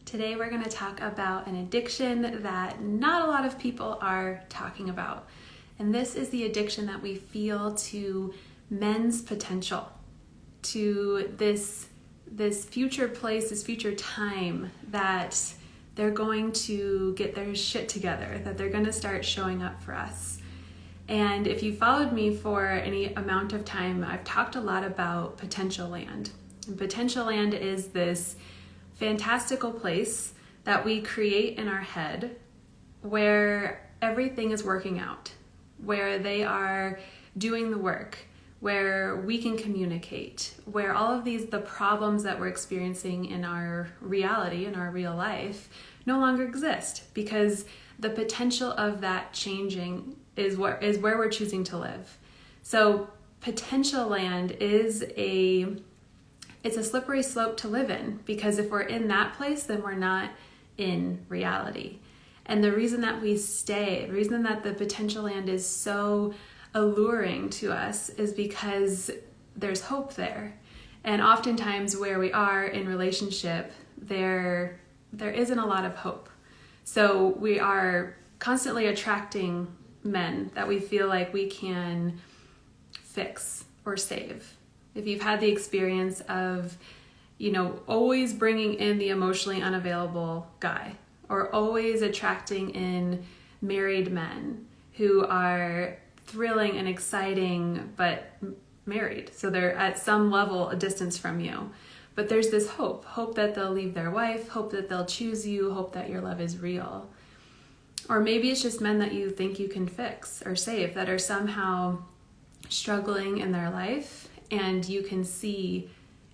Today we're going to talk about an addiction that not a lot of people are talking about. And this is the addiction that we feel to men's potential, to this future place, this future time that they're going to get their shit together, that they're going to start showing up for us. And if you followed me for any amount of time, I've talked a lot about potential land. And potential land is this fantastical place that we create in our head where everything is working out, where they are doing the work, where we can communicate, where all of the problems that we're experiencing in our reality, in our real life, no longer exist, because the potential of that changing is where we're choosing to live. So potential land is it's a slippery slope to live in, because if we're in that place, then we're not in reality. And the reason that we stay, the reason that the potential land is so alluring to us is because there's hope there. And oftentimes where we are in relationship, there isn't a lot of hope. So we are constantly attracting men that we feel like we can fix or save. If you've had the experience of, always bringing in the emotionally unavailable guy, or always attracting in married men who are thrilling and exciting, but married. So they're at some level a distance from you. But there's this hope that they'll leave their wife, hope that they'll choose you, hope that your love is real. Or maybe it's just men that you think you can fix or save, that are somehow struggling in their life, and you can see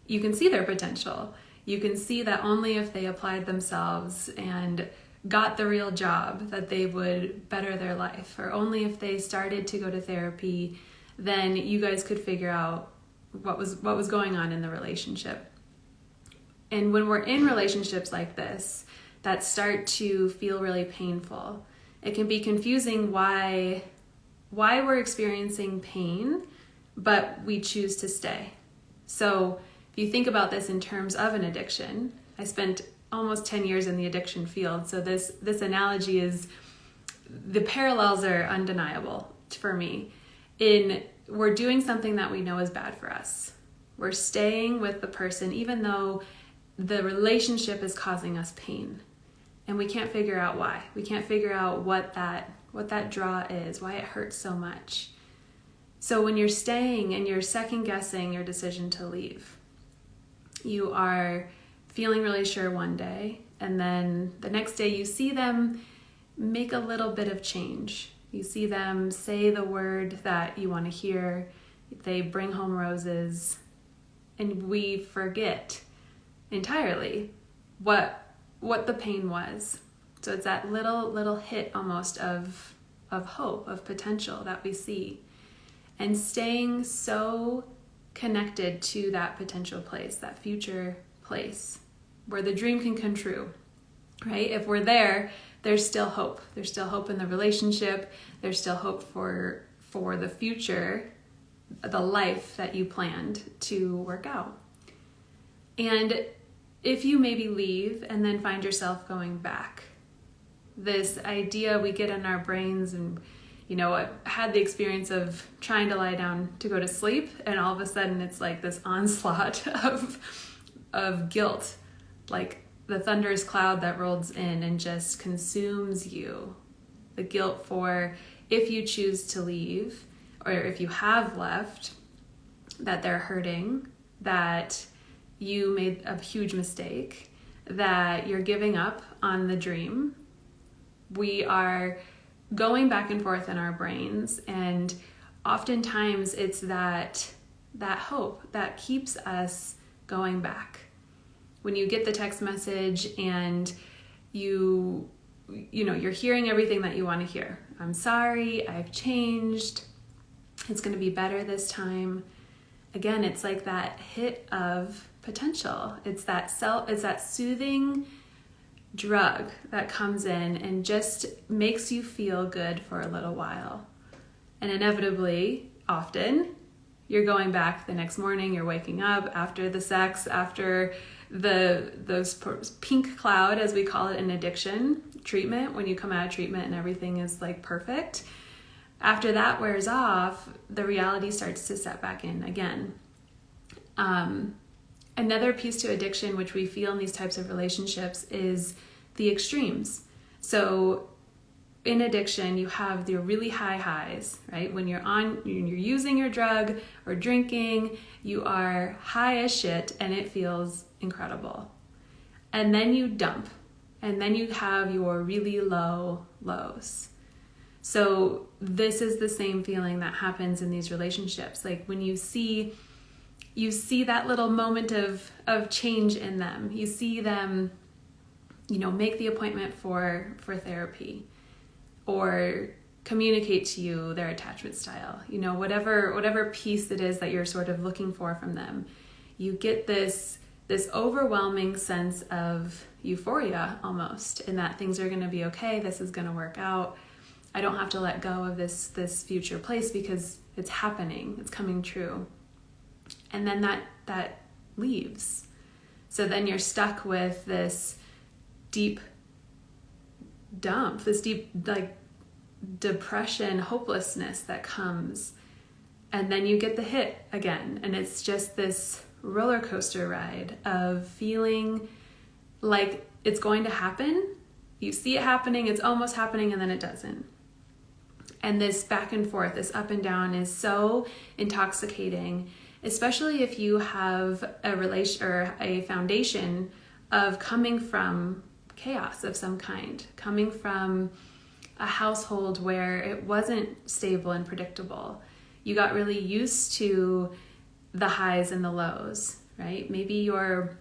their potential. You can see that only if they applied themselves and got the real job that they would better their life, or only if they started to go to therapy, then you guys could figure out what was going on in the relationship. And when we're in relationships like this that start to feel really painful, it can be confusing why we're experiencing pain, but we choose to stay. So if you think about this in terms of an addiction, I spent almost 10 years in the addiction field. So this analogy is, the parallels are undeniable for me. We're doing something that we know is bad for us. We're staying with the person even though the relationship is causing us pain. And we can't figure out why. We can't figure out what that draw is, why it hurts so much. So when you're staying and you're second guessing your decision to leave, you are feeling really sure one day, and then the next day you see them make a little bit of change. You see them say the word that you want to hear. They bring home roses, and we forget entirely what the pain was. So it's that little hit almost of hope, of potential that we see. And staying so connected to that potential place, that future place where the dream can come true, right? If we're there, there's still hope. There's still hope in the relationship. There's still hope for the future, the life that you planned to work out. And if you maybe leave and then find yourself going back, this idea we get in our brains, and I had the experience of trying to lie down to go to sleep, and all of a sudden it's like this onslaught of guilt, like the thunderous cloud that rolls in and just consumes you. The guilt for if you choose to leave, or if you have left, that they're hurting, that you made a huge mistake, that you're giving up on the dream. We are going back and forth in our brains, and oftentimes it's that hope that keeps us going back. When you get the text message and you're hearing everything that you want to hear. I'm sorry, I've changed, it's going to be better this time. Again, it's like that hit of potential. It's that soothing drug that comes in and just makes you feel good for a little while. And inevitably, often, you're going back the next morning, you're waking up after the sex, after those pink cloud, as we call it in addiction treatment, when you come out of treatment and everything is like perfect. After that wears off, the reality starts to set back in again. Another piece to addiction, which we feel in these types of relationships, is the extremes. So in addiction, you have the really high highs, right? When you're using your drug or drinking, you are high as shit and it feels incredible. And then you dump, and then you have your really low lows. So this is the same feeling that happens in these relationships. Like when you see that little moment of change in them. You see them, make the appointment for therapy, or communicate to you their attachment style. Whatever piece it is that you're sort of looking for from them. You get this overwhelming sense of euphoria almost, in that things are going to be okay. This is going to work out. I don't have to let go of this future place because it's happening. It's coming true. And then that leaves. So then you're stuck with this deep dump, this deep like depression, hopelessness that comes. And then you get the hit again. And it's just this roller coaster ride of feeling like it's going to happen. You see it happening, it's almost happening, and then it doesn't. And this back and forth, this up and down, is so intoxicating, especially if you have a relation or a foundation of coming from chaos of some kind, coming from a household where it wasn't stable and predictable. You got really used to the highs and the lows, right? Maybe your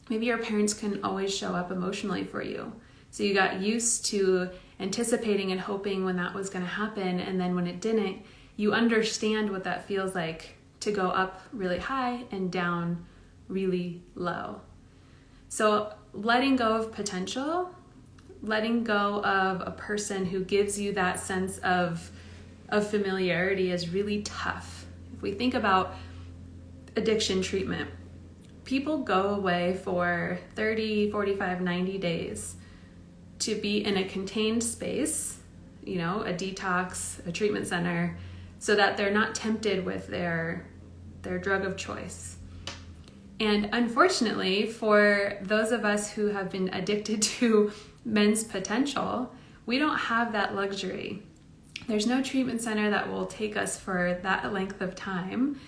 parents couldn't always show up emotionally for you. So you got used to anticipating and hoping when that was going to happen, and then when it didn't, you understand what that feels like to go up really high and down really low. So letting go of potential, letting go of a person who gives you that sense of familiarity is really tough. If we think about addiction treatment, people go away for 30, 45, 90 days to be in a contained space, a detox, a treatment center, so that they're not tempted with their drug of choice. And unfortunately, for those of us who have been addicted to men's potential, we don't have that luxury. There's no treatment center that will take us for that length of time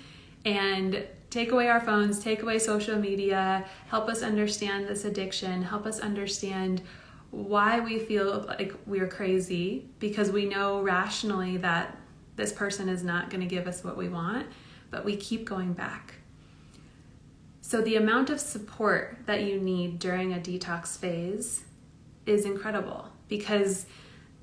and take away our phones, take away social media, help us understand this addiction, help us understand why we feel like we're crazy, because we know rationally that this person is not going to give us what we want, but we keep going back. So the amount of support that you need during a detox phase is incredible, because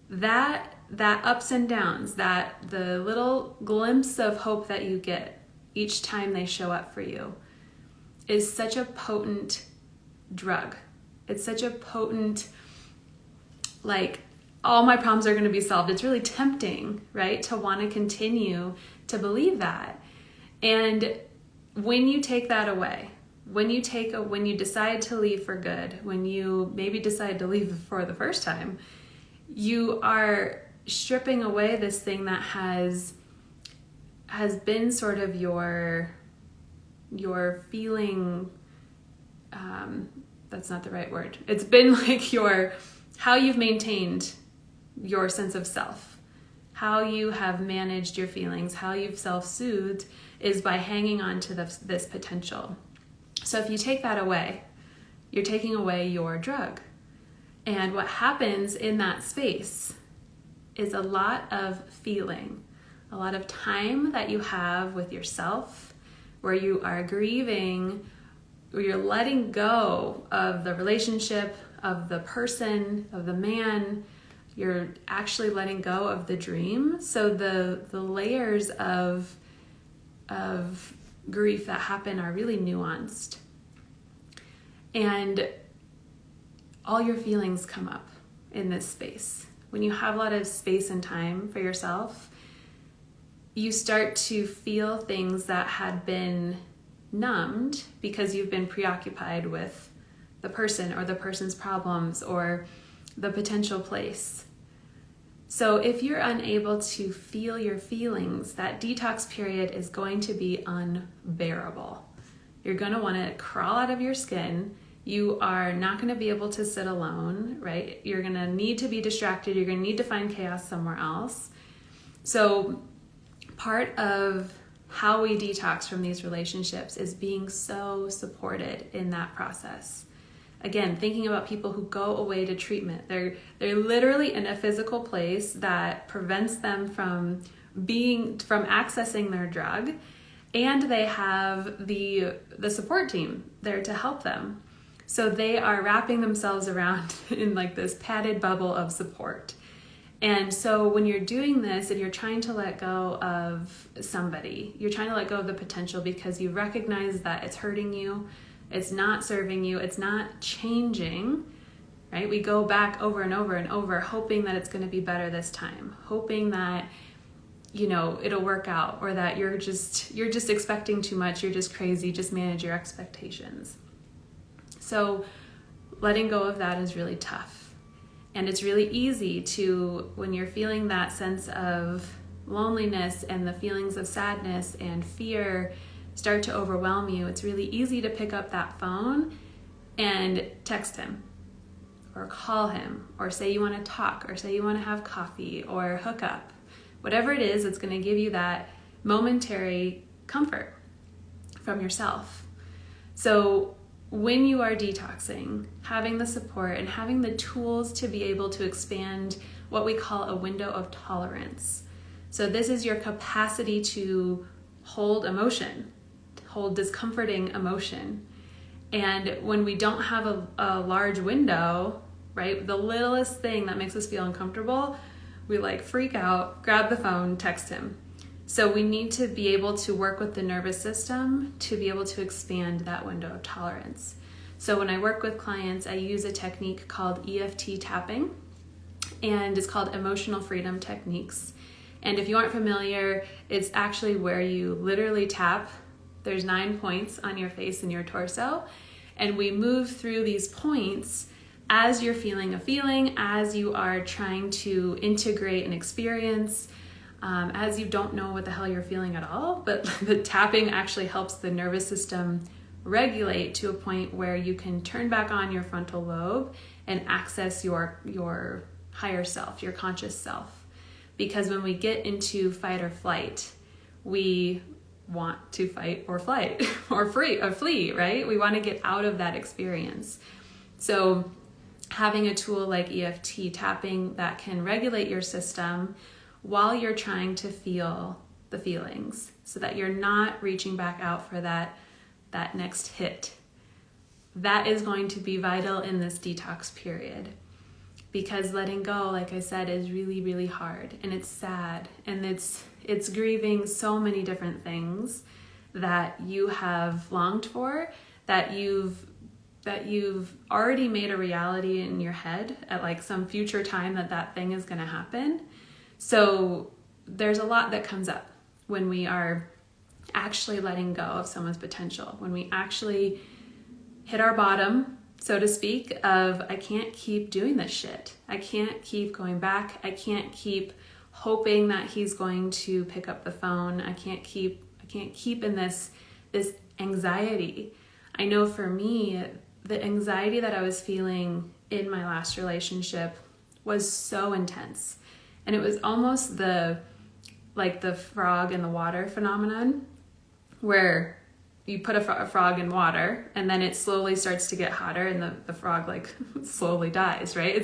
that ups and downs, that the little glimpse of hope that you get each time they show up for you is such a potent drug. It's such a potent, like, all my problems are going to be solved. It's really tempting, right, to want to continue to believe that. And when you take that away, when you decide to leave for good, when you maybe decide to leave for the first time, you are stripping away this thing that has been sort of your feeling, that's not the right word. It's been like how you've maintained your sense of self, how you have managed your feelings, how you've self-soothed is by hanging on to this potential. So if you take that away, you're taking away your drug. And what happens in that space is a lot of feeling, a lot of time that you have with yourself, where you are grieving, where you're letting go of the relationship, of the person, of the man. You're actually letting go of the dream. So the layers of grief that happen are really nuanced. And all your feelings come up in this space. When you have a lot of space and time for yourself, you start to feel things that had been numbed because you've been preoccupied with the person or the person's problems or the potential place. So if you're unable to feel your feelings, that detox period is going to be unbearable. You're going to want to crawl out of your skin. You are not going to be able to sit alone, right? You're going to need to be distracted. You're going to need to find chaos somewhere else. So part of how we detox from these relationships is being so supported in that process. Again, thinking about people who go away to treatment. They're literally in a physical place that prevents them from accessing their drug, and they have the support team there to help them. So they are wrapping themselves around in like this padded bubble of support. And so when you're doing this and you're trying to let go of somebody, you're trying to let go of the potential because you recognize that it's hurting you, it's not serving you, it's not changing, right? We go back over and over and over hoping that it's going to be better this time, hoping that, it'll work out, or that you're just expecting too much, you're just crazy, just manage your expectations. So letting go of that is really tough. And it's really easy to, when you're feeling that sense of loneliness and the feelings of sadness and fear start to overwhelm you, it's really easy to pick up that phone and text him or call him or say you want to talk or say you want to have coffee or hook up. Whatever it is, it's going to give you that momentary comfort from yourself. So when you are detoxing, having the support and having the tools to be able to expand what we call a window of tolerance. So this is your capacity to hold emotion, hold discomforting emotion. And when we don't have a large window, right, the littlest thing that makes us feel uncomfortable, we freak out, grab the phone, text him. So we need to be able to work with the nervous system to be able to expand that window of tolerance. So when I work with clients, I use a technique called EFT tapping, and it's called emotional freedom techniques. And if you aren't familiar, it's actually where you literally tap. There's 9 points on your face and your torso, and we move through these points as you're feeling a feeling, as you are trying to integrate an experience, as you don't know what the hell you're feeling at all, but the tapping actually helps the nervous system regulate to a point where you can turn back on your frontal lobe and access your higher self, your conscious self. Because when we get into fight or flight, we want to fight or flight or flee, right? We want to get out of that experience. So having a tool like EFT tapping that can regulate your system while you're trying to feel the feelings so that you're not reaching back out for that next hit. That is going to be vital in this detox period, because letting go, like I said, is really, really hard, and it's sad, and it's grieving so many different things that you have longed for, that you've already made a reality in your head at some future time that thing is going to happen. So there's a lot that comes up when we are actually letting go of someone's potential, when we actually hit our bottom, so to speak, of I can't keep doing this shit. I can't keep going back. I can't keep hoping that he's going to pick up the phone. I can't keep in this anxiety. I know for me, the anxiety that I was feeling in my last relationship was so intense. And it was almost the frog in the water phenomenon, where you put a frog in water and then it slowly starts to get hotter and the frog slowly dies, right?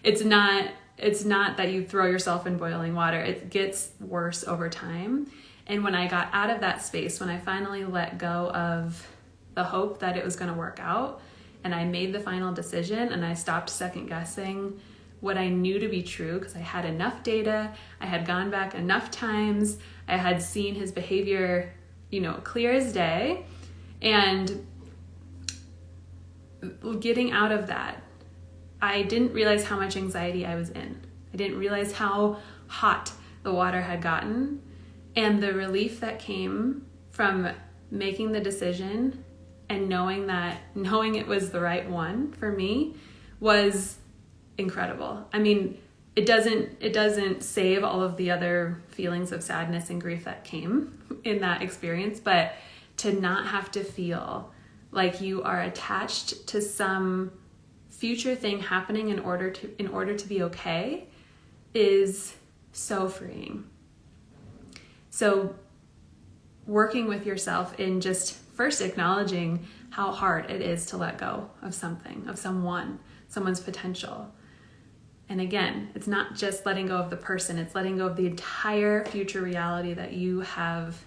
It's not that you throw yourself in boiling water. It gets worse over time. And when I got out of that space, when I finally let go of the hope that it was going to work out, and I made the final decision and I stopped second guessing what I knew to be true, because I had enough data, I had gone back enough times, I had seen his behavior, clear as day, and getting out of that, I didn't realize how much anxiety I was in. I didn't realize how hot the water had gotten, and the relief that came from making the decision and knowing it was the right one for me was incredible. I mean, it doesn't save all of the other feelings of sadness and grief that came in that experience, but to not have to feel like you are attached to some future thing happening in order to be okay is so freeing. So working with yourself in just first acknowledging how hard it is to let go of something, of someone's potential. And again, it's not just letting go of the person, it's letting go of the entire future reality that you have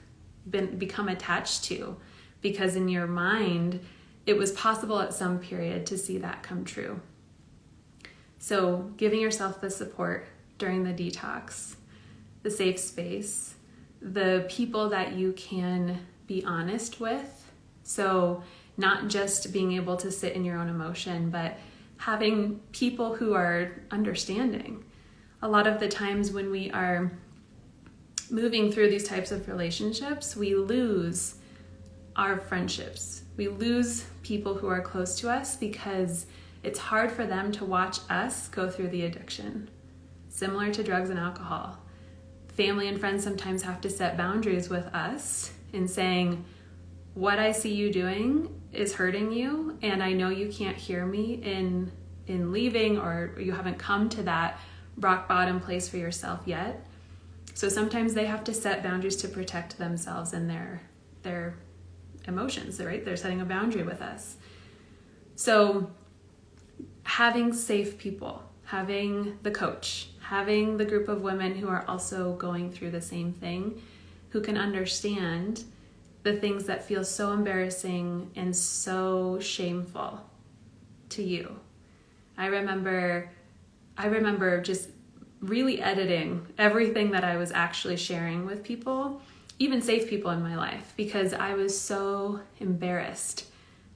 become attached to, because in your mind, it was possible at some period to see that come true. So giving yourself the support during the detox, the safe space, the people that you can be honest with. So not just being able to sit in your own emotion, but having people who are understanding. A lot of the times when we are moving through these types of relationships, we lose our friendships. We lose people who are close to us because it's hard for them to watch us go through the addiction. Similar to drugs and alcohol. Family and friends sometimes have to set boundaries with us in saying, what I see you doing is hurting you, and I know you can't hear me in leaving, or you haven't come to that rock bottom place for yourself yet. So sometimes they have to set boundaries to protect themselves and their emotions, right? They're setting a boundary with us. So having safe people, having the coach, having the group of women who are also going through the same thing, who can understand the things that feel so embarrassing and so shameful to you. I remember just really editing everything that I was actually sharing with people, even safe people in my life, because I was so embarrassed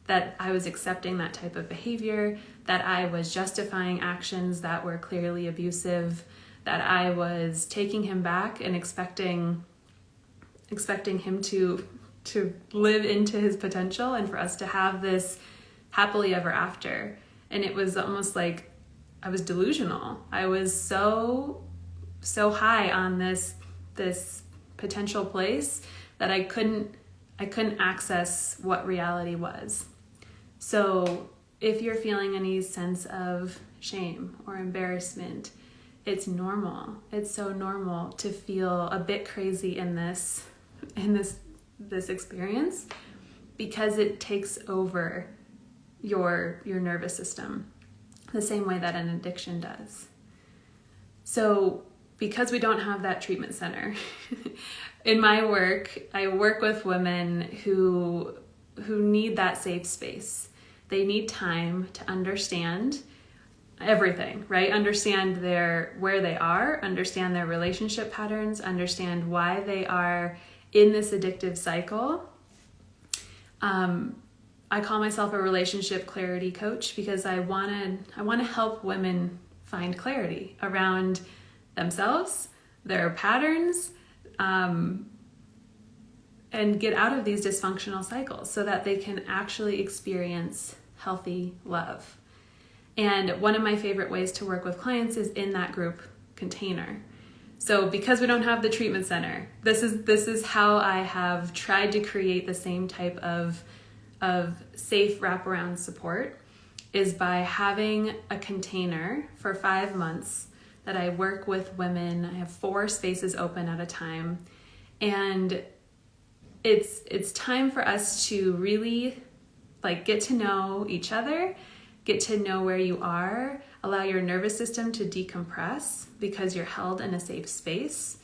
that I was accepting that type of behavior, that I was justifying actions that were clearly abusive, that I was taking him back and expecting him to live into his potential and for us to have this happily ever after. And it was almost like I was delusional. I was so high on this potential place that I couldn't access what reality was. So if you're feeling any sense of shame or embarrassment, it's normal. It's so normal to feel a bit crazy in this experience, because it takes over your nervous system the same way that an addiction does. So because we don't have that treatment center, in my work, I work with women who need that safe space. They need time to understand everything, right? Understand where they are, understand their relationship patterns, understand why they are in this addictive cycle. I call myself a relationship clarity coach because I want to help women find clarity around themselves, their patterns, and get out of these dysfunctional cycles so that they can actually experience healthy love. And one of my favorite ways to work with clients is in that group container. So because we don't have the treatment center, this is how I have tried to create the same type of safe wraparound support, is by having a container for 5 months that I work with women. I have 4 spaces open at a time. And it's time for us to really get to know each other, get to know where you are, allow your nervous system to decompress because you're held in a safe space.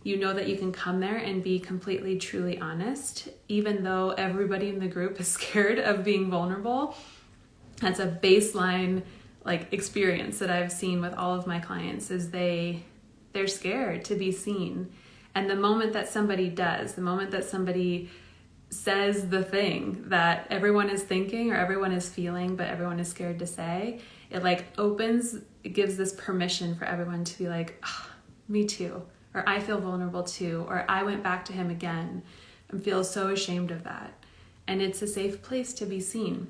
You know that you can come there and be completely, truly honest, even though everybody in the group is scared of being vulnerable. That's a baseline experience that I've seen with all of my clients, is they're scared to be seen. And the moment that somebody does, the moment that somebody says the thing that everyone is thinking or everyone is feeling, but everyone is scared to say, it gives this permission for everyone to be like, oh, me too, or I feel vulnerable too, or I went back to him again. and feel so ashamed of that. And it's a safe place to be seen.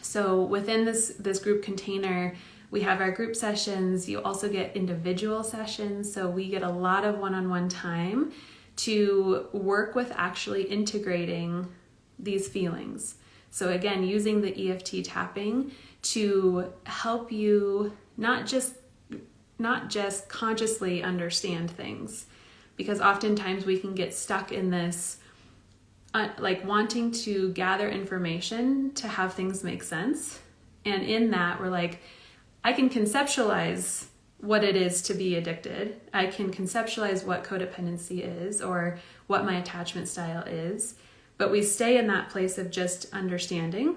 So within this group container, we have our group sessions. You also get individual sessions. So we get a lot of one-on-one time to work with actually integrating these feelings. So again, using the EFT tapping to help you not just consciously understand things, because oftentimes we can get stuck in this like wanting to gather information to have things make sense. And in that, we're like, I can conceptualize what it is to be addicted. I can conceptualize what codependency is or what my attachment style is. But we stay in that place of just understanding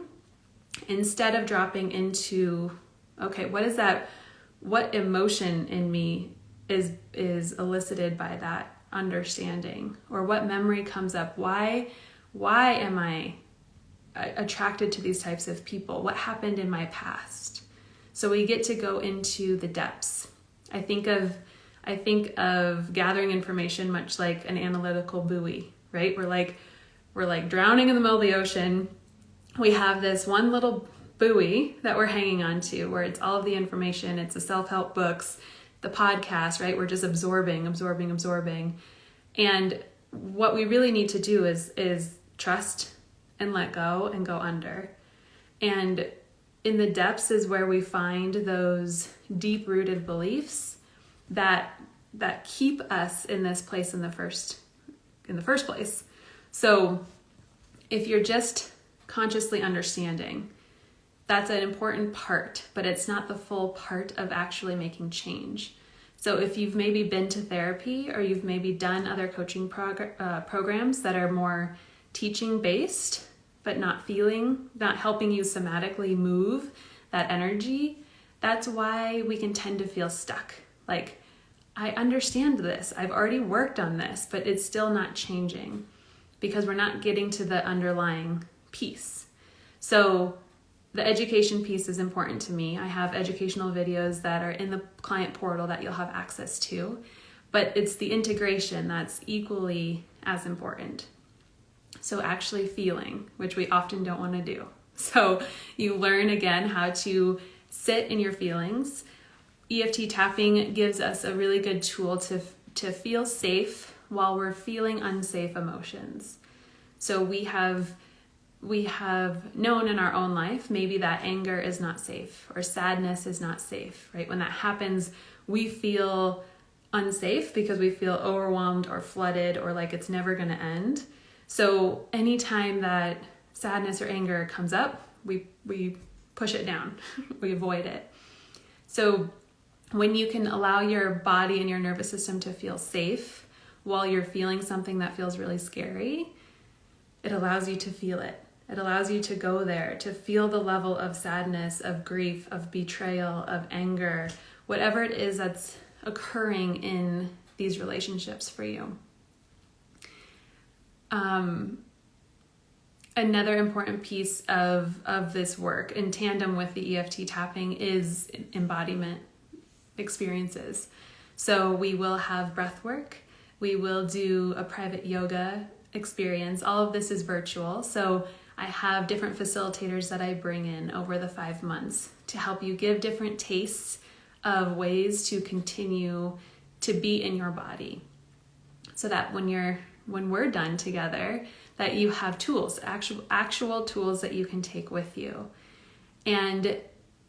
instead of dropping into, okay, what is that? What emotion in me is elicited by that understanding? Or what memory comes up? Why am I attracted to these types of people? What happened in my past? So we get to go into the depths. I think of gathering information much like an analytical buoy, right? We're like drowning in the middle of the ocean. We have this one little buoy that we're hanging on to where it's all of the information. It's the self-help books, the podcast, right? We're just absorbing. And what we really need to do is trust and let go and go under. And in the depths is where we find those deep-rooted beliefs that keep us in this place in the first place. So if you're just consciously understanding, that's an important part, but it's not the full part of actually making change. So if you've maybe been to therapy or you've maybe done other coaching programs that are more teaching based, but not helping you somatically move that energy, that's why we can tend to feel stuck. Like, I understand this, I've already worked on this, but it's still not changing because we're not getting to the underlying piece. So the education piece is important to me. I have educational videos that are in the client portal that you'll have access to, but it's the integration that's equally as important. So actually feeling, which we often don't want to do. So you learn again how to sit in your feelings. EFT tapping gives us a really good tool to feel safe while we're feeling unsafe emotions. So we have known in our own life, maybe that anger is not safe or sadness is not safe, right? When that happens, we feel unsafe because we feel overwhelmed or flooded or like it's never going to end. So anytime that sadness or anger comes up, we push it down, we avoid it. So when you can allow your body and your nervous system to feel safe while you're feeling something that feels really scary, it allows you to feel it. It allows you to go there, to feel the level of sadness, of grief, of betrayal, of anger, whatever it is that's occurring in these relationships for you. Another important piece of this work in tandem with the EFT tapping is embodiment experiences. So we will have breath work. We will do a private yoga experience. All of this is virtual. So I have different facilitators that I bring in over the 5 months to help you give different tastes of ways to continue to be in your body. So that when we're done together, that you have tools, actual tools that you can take with you. And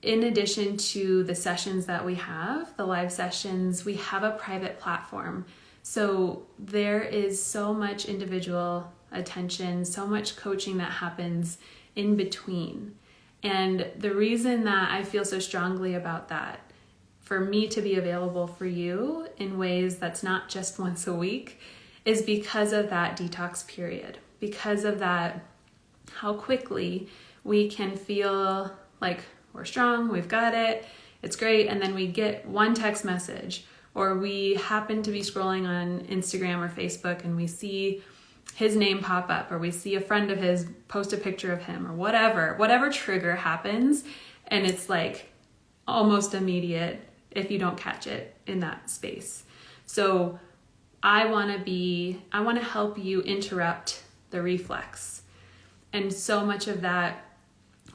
in addition to the sessions that we have, the live sessions, we have a private platform. So there is so much individual attention, so much coaching that happens in between. And the reason that I feel so strongly about that, for me to be available for you in ways that's not just once a week, is because of that detox period, because of that, how quickly we can feel like we're strong, we've got it, it's great, and then we get one text message, or we happen to be scrolling on Instagram or Facebook and we see his name pop up, or we see a friend of his post a picture of him, or whatever trigger happens, and it's like almost immediate if you don't catch it in that space. So I want to help you interrupt the reflex. And so much of that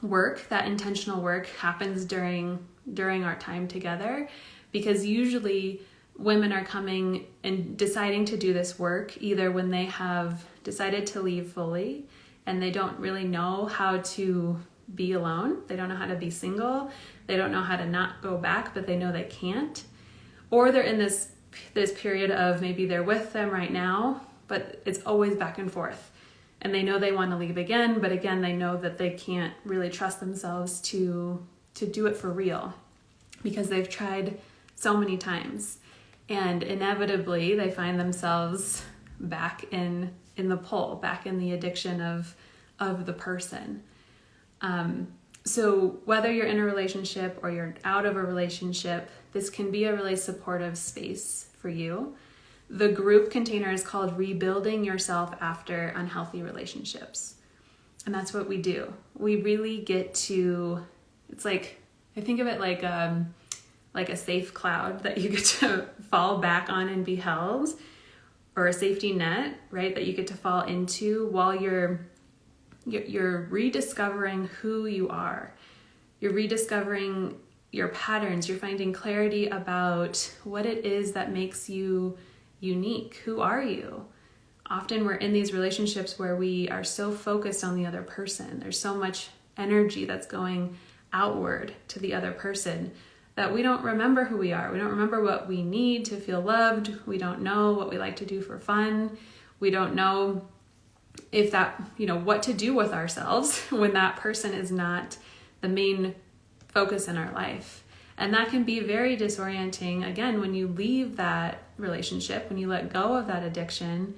work, that intentional work, happens during our time together, because usually women are coming and deciding to do this work either when they have decided to leave fully and they don't really know how to be alone. They don't know how to be single. They don't know how to not go back, but they know they can't. Or they're in this period of maybe they're with them right now, but it's always back and forth. And they know they want to leave again, but again, they know that they can't really trust themselves to do it for real because they've tried so many times. And inevitably, they find themselves back in the pull, back in the addiction of the person. So whether you're in a relationship or you're out of a relationship, this can be a really supportive space for you. The group container is called Rebuilding Yourself After Unhealthy Relationships. And that's what we do. We really get to, it's like, I think of it like a safe cloud that you get to fall back on and be held, or a safety net, right, that you get to fall into while you're rediscovering who you are. You're rediscovering your patterns. You're finding clarity about what it is that makes you unique. Who are you? Often we're in these relationships where we are so focused on the other person. There's so much energy that's going outward to the other person that we don't remember who we are. We don't remember what we need to feel loved. We don't know what we like to do for fun. We don't know if that, what to do with ourselves when that person is not the main focus in our life. And that can be very disorienting, again, when you leave that relationship, when you let go of that addiction,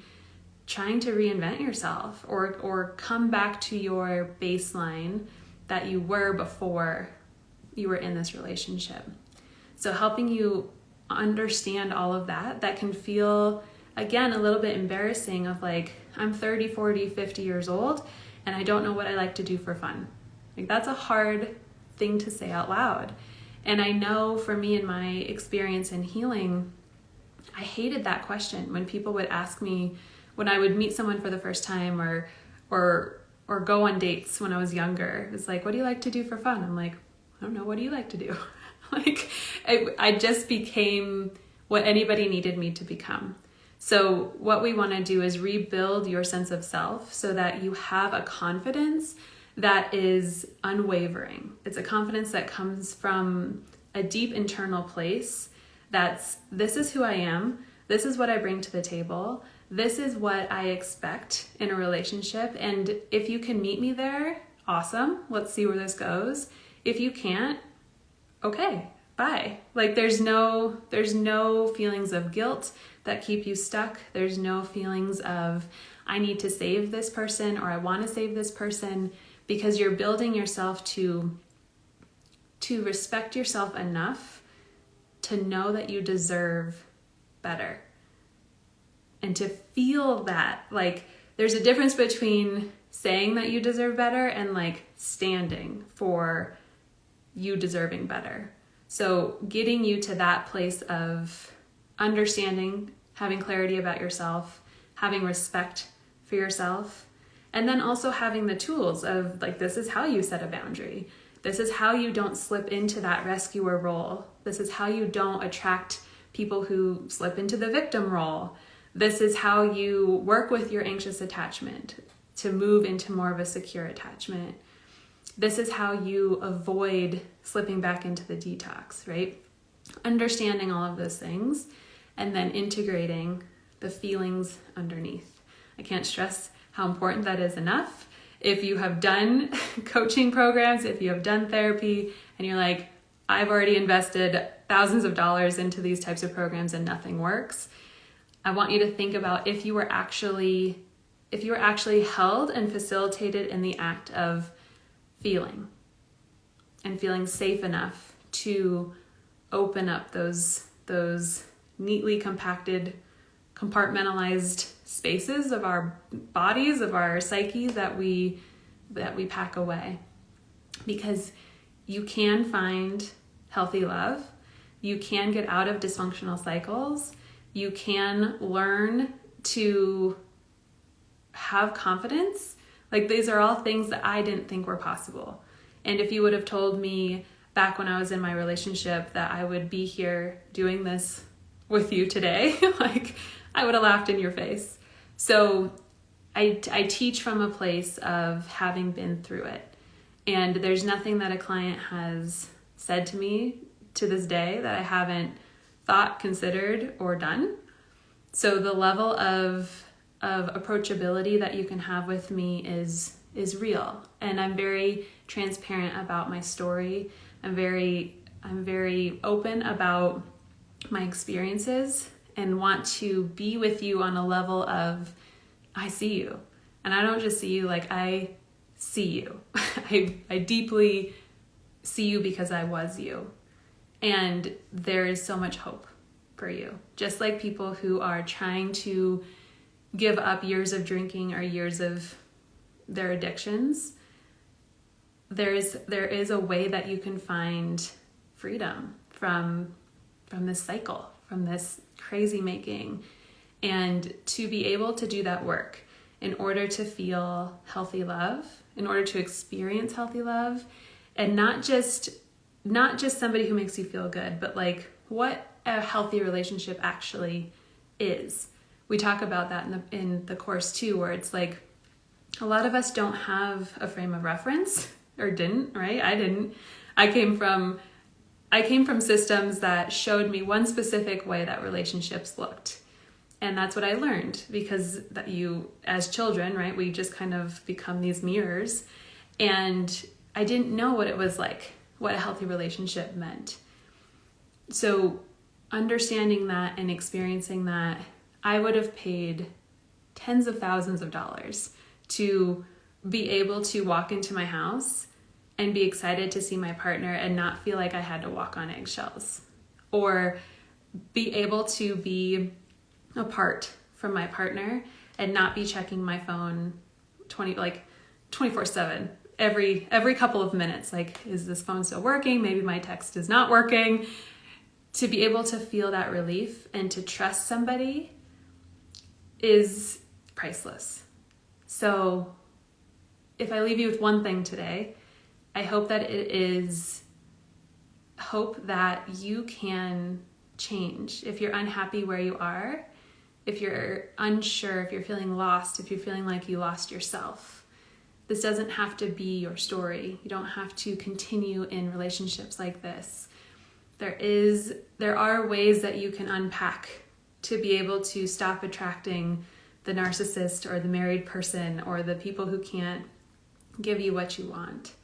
trying to reinvent yourself or come back to your baseline that you were before you were in this relationship. So helping you understand all of that can feel, again, a little bit embarrassing of like, I'm 30, 40, 50 years old and I don't know what I like to do for fun. Like, that's a hard thing to say out loud. And I know for me in my experience in healing, I hated that question when people would ask me, when I would meet someone for the first time or go on dates when I was younger. It was like, what do you like to do for fun? I'm like, I don't know. What do you like to do? Like, I just became what anybody needed me to become. So what we want to do is rebuild your sense of self so that you have a confidence that is unwavering. It's a confidence that comes from a deep internal place this is who I am. This is what I bring to the table. This is what I expect in a relationship. And if you can meet me there, awesome. Let's see where this goes. If you can't, okay, bye. Like, there's no feelings of guilt that keep you stuck. There's no feelings of, I need to save this person or I want to save this person, because you're building yourself to respect yourself enough to know that you deserve better. And to feel that, like, there's a difference between saying that you deserve better and like standing for you deserving better. So getting you to that place of understanding, having clarity about yourself, having respect for yourself, and then also having the tools of like, this is how you set a boundary. This is how you don't slip into that rescuer role. This is how you don't attract people who slip into the victim role. This is how you work with your anxious attachment to move into more of a secure attachment. This is how you avoid slipping back into the detox, right? Understanding all of those things and then integrating the feelings underneath. I can't stress how important that is enough. If you have done coaching programs, if you have done therapy, and you're like, I've already invested thousands of dollars into these types of programs and nothing works, I want you to think about if you were actually held and facilitated in the act of feeling and feeling safe enough to open up those neatly compacted, compartmentalized spaces of our bodies, of our psyche that we pack away. Because you can find healthy love, you can get out of dysfunctional cycles, You can learn to have confidence. Like, these are all things that I didn't think were possible. And if you would have told me back when I was in my relationship that I would be here doing this with you today, like, I would have laughed in your face. So I teach from a place of having been through it. And there's nothing that a client has said to me to this day that I haven't thought, considered, or done. So the level of approachability that you can have with me is real. And I'm very transparent about my story. I'm very open about my experiences and want to be with you on a level of, I see you. And I don't just see you, like, I see you. I deeply see you because I was you. And there is so much hope for you. Just like people who are trying to give up years of drinking or years of their addictions, there is a way that you can find freedom from this cycle, from this crazy making. And to be able to do that work in order to feel healthy love, in order to experience healthy love, and not just somebody who makes you feel good, but like what a healthy relationship actually is. We talk about that in the course too, where it's like a lot of us don't have a frame of reference, or didn't, right? I didn't. I came from systems that showed me one specific way that relationships looked. And that's what I learned, because that you, as children, right, we just kind of become these mirrors. And I didn't know what it was like, what a healthy relationship meant. So understanding that and experiencing that, I would have paid tens of thousands of dollars to be able to walk into my house and be excited to see my partner and not feel like I had to walk on eggshells, or be able to be apart from my partner and not be checking my phone 24/7 every couple of minutes. Like, is this phone still working? Maybe my text is not working. To be able to feel that relief and to trust somebody is priceless. So if I leave you with one thing today, I hope that it is hope that you can change. If you're unhappy where you are, if you're unsure, if you're feeling lost, if you're feeling like you lost yourself, this doesn't have to be your story. You don't have to continue in relationships like this. There are ways that you can unpack to be able to stop attracting the narcissist or the married person or the people who can't give you what you want.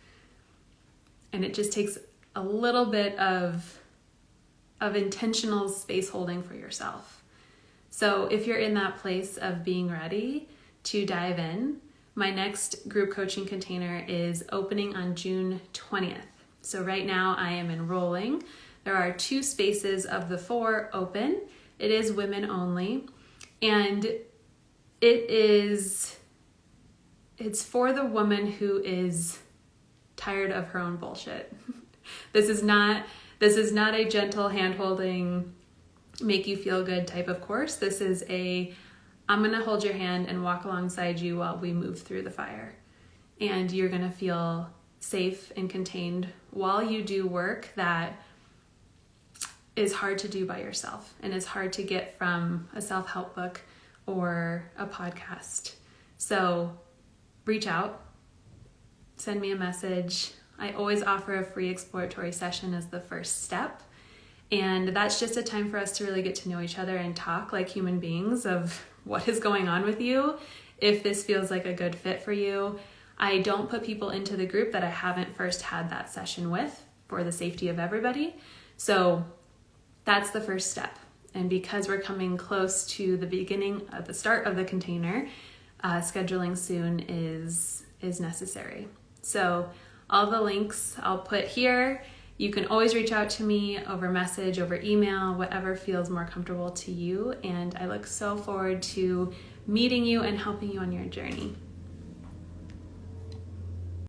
And it just takes a little bit of intentional space holding for yourself. So if you're in that place of being ready to dive in, my next group coaching container is opening on June 20th. So right now I am enrolling. There are 2 spaces of the 4 open. It is women only. And it's for the woman who is tired of her own bullshit. This is not a gentle hand-holding, make you feel good type of course. This is I'm going to hold your hand and walk alongside you while we move through the fire. And you're going to feel safe and contained while you do work that is hard to do by yourself and is hard to get from a self-help book or a podcast. So reach out, send me a message. I always offer a free exploratory session as the first step. And that's just a time for us to really get to know each other and talk like human beings of what is going on with you, if this feels like a good fit for you. I don't put people into the group that I haven't first had that session with for the safety of everybody. So that's the first step. And because we're coming close to the start of the container, scheduling soon is necessary. So all the links I'll put here. You can always reach out to me over message, over email, whatever feels more comfortable to you. And I look so forward to meeting you and helping you on your journey.